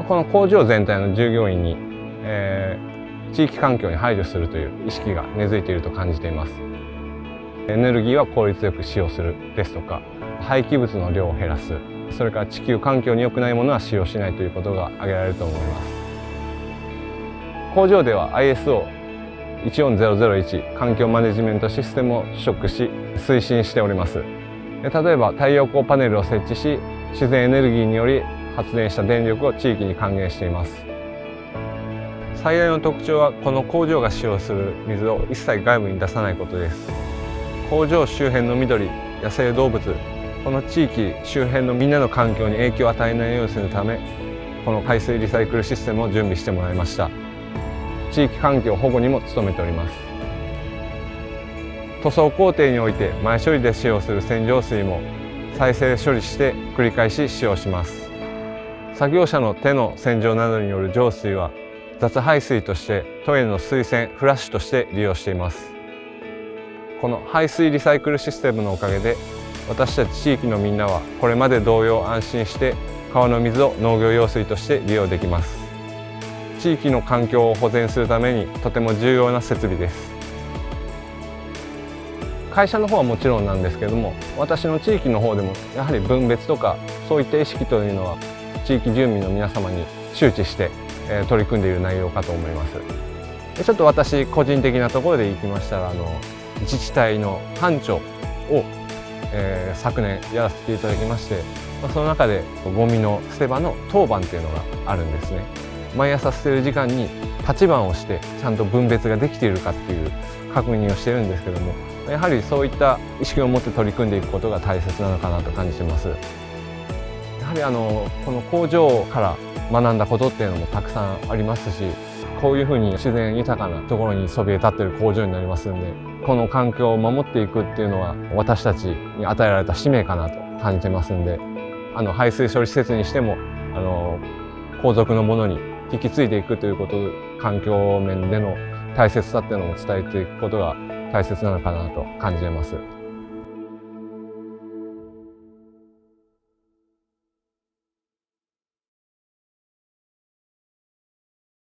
この工場全体の従業員に、地域環境に配慮するという意識が根付いていると感じています。エネルギーは効率よく使用するですとか、廃棄物の量を減らす、それから地球環境に良くないものは使用しないということが挙げられると思います。工場では ISO14001 環境マネジメントシステムを取得し推進しております。例えば太陽光パネルを設置し、自然エネルギーにより発電した電力を地域に還元しています。最大の特徴はこの工場が使用する水を一切外部に出さないことです。工場周辺の緑、野生動物、この地域周辺のみんなの環境に影響を与えないようにするため、この排水リサイクルシステムを準備してもらいました。地域環境保護にも努めております。塗装工程において前処理で使用する洗浄水も再生処理して繰り返し使用します。作業者の手の洗浄などによる浄水は雑排水としてトイレの水洗フラッシュとして利用しています。この排水リサイクルシステムのおかげで、私たち地域のみんなはこれまで同様安心して川の水を農業用水として利用できます。地域の環境を保全するためにとても重要な設備です。会社の方はもちろんなんですけれども、私の地域の方でもやはり分別とかそういった意識というのは地域住民の皆様に周知して取り組んでいる内容かと思います。ちょっと私個人的なところでいきましたら、自治体の班長を、昨年やらせていただきまして、その中でゴミの捨て場の当番っていうのがあるんですね。毎朝捨てる時間に立ち番をしてちゃんと分別ができているかっていう確認をしているんですけども、やはりそういった意識を持って取り組んでいくことが大切なのかなと感じています。やはりこの工場から学んだことっていうのもたくさんありますし、こういうふうに自然豊かなところにそびえ立っている工場になりますんで、この環境を守っていくっていうのは私たちに与えられた使命かなと感じてますんで、排水処理施設にしても後続のものに引き継いでいくということ、環境面での大切さっていうのを伝えていくことが大切なのかなと感じています。